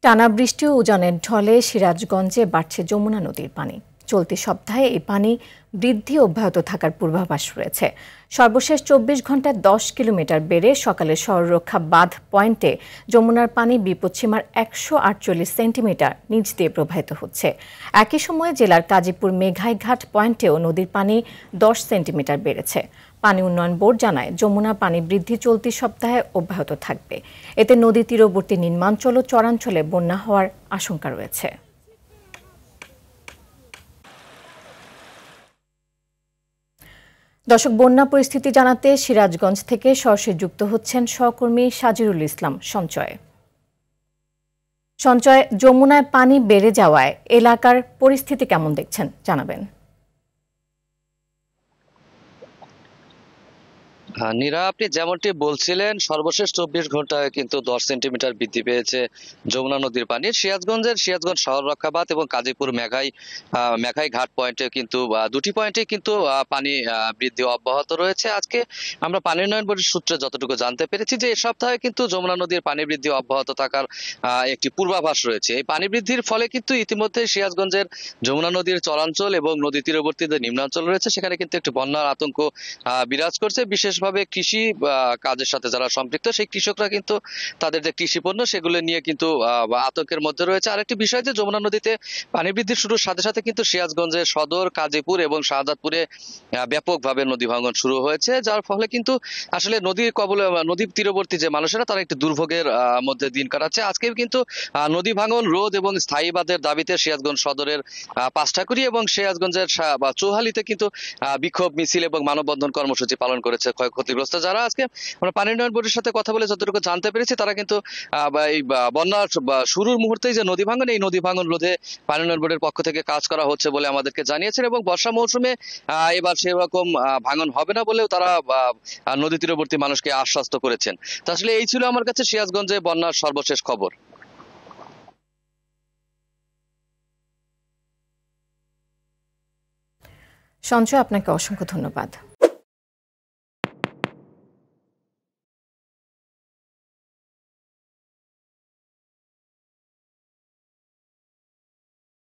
টানা বৃষ্টি ও উজানের ঢলে সিরাজগঞ্জে বাড়ছে যমুনা নদীর পানি। চলতি সপ্তাহে এই পানি বৃদ্ধি অব্যাহত থাকার পূর্বাভাস রয়েছে। সর্বশেষ ২৪ ঘন্টায় ১০ কিলোমিটার বেড়ে সকালে শহররক্ষা বাঁধ পয়েন্টে যমুনার পানি বিপদসীমার ১৪৮ সেন্টিমিটার নিচ দিয়ে প্রবাহিত হচ্ছে। একই সময়ে জেলার কাজীপুর মেঘাইঘাট পয়েন্টেও নদীর পানি ১০ সেন্টিমিটার বেড়েছে। পানি উন্নয়ন বোর্ড জানায়, যমুনা পানি বৃদ্ধি চলতি সপ্তাহে অব্যাহত থাকবে। এতে নদী তীরবর্তী নিম্নাঞ্চল ও চরাঞ্চলে বন্যা হওয়ার আশঙ্কা রয়েছে। দর্শক, বন্যা পরিস্থিতি জানাতে সিরাজগঞ্জ থেকে সরাসরি যুক্ত হচ্ছেন সহকর্মী সাজিরুল ইসলাম সঞ্চয়। যমুনায় পানি বেড়ে যাওয়ায় এলাকার পরিস্থিতি কেমন দেখছেন জানাবেন। নীরা, আপনি যেমনটি বলছিলেন, সর্বশেষ ২৪ ঘন্টায় কিন্তু ১০ সেন্টিমিটার বৃদ্ধি পেয়েছে যমুনা নদীর পানি। সিরাজগঞ্জ শহর রক্ষা বাঁধ এবং কাজীপুর মেঘাই ঘাট পয়েন্টে কিন্তু দুটি পয়েন্টে কিন্তু পানি বৃদ্ধি অব্যাহত রয়েছে। আজকে আমরা পানি উন্নয়ন বোর্ডের সূত্রে যতটুকু জানতে পেরেছি যে এ সপ্তাহে কিন্তু যমুনা নদীর পানি বৃদ্ধি অব্যাহত থাকার একটি পূর্বাভাস রয়েছে। এই পানি বৃদ্ধির ফলে কিন্তু ইতিমধ্যে সিরাজগঞ্জের যমুনা নদীর চরাঞ্চল এবং নদী তীরবর্তী যে নিম্নাঞ্চল রয়েছে সেখানে কিন্তু একটি বন্যার আতঙ্ক বিরাজ করছে। বিশেষভাবে কৃষি কাজের সাথে যারা সম্পৃক্ত সেই কৃষকরা কিন্তু তাদের যে কৃষি পণ্য সেগুলো নিয়ে কিন্তু আতঙ্কের মধ্যে রয়েছে। আরেকটি বিষয় যে যমুনা নদীতে পানি বৃদ্ধি শুরুর সাথে সাথে কিন্তু সিরাজগঞ্জের সদর, কাজীপুর এবং শাহজাদপুরে ব্যাপকভাবে নদী ভাঙন শুরু হয়েছে, যার ফলে কিন্তু আসলে নদীর তীরবর্তী যে মানুষেরা তারা একটি দুর্ভোগের মধ্যে দিন কাটাচ্ছে। আজকে কিন্তু নদী ভাঙন রোধ এবং স্থায়ী বাঁধের দাবিতে সিরাজগঞ্জ সদরের পাঁচঠাকুরি এবং সিরাজগঞ্জের চৌহালিতে কিন্তু বিক্ষোভ মিছিল এবং মানববন্ধন কর্মসূচি পালন করেছে ক্ষতিগ্রস্ত যারা। আজকে আমরা পানি উন্নয়ন বোর্ডের সাথে কথা বলে যতটুকু জানতে পেরেছি, তারা কিন্তু এই বন্যার শুরুর মুহূর্তেই যে নদী ভাঙন, এই নদী ভাঙন রোধে পানি উন্নয়ন বোর্ডের পক্ষ থেকে কাজ করা হচ্ছে বলে আমাদেরকে জানিয়েছেন এবং বর্ষা মৌসুমে এবার সেরকম ভাঙন হবে না বলেও তারা নদী তীরবর্তী মানুষকে আশ্বস্ত করেছেন। তো আসলে এই ছিল আমার কাছে সিরাজগঞ্জে বন্যার সর্বশেষ খবর। সঞ্চয়, আপনাকে অসংখ্য ধন্যবাদ।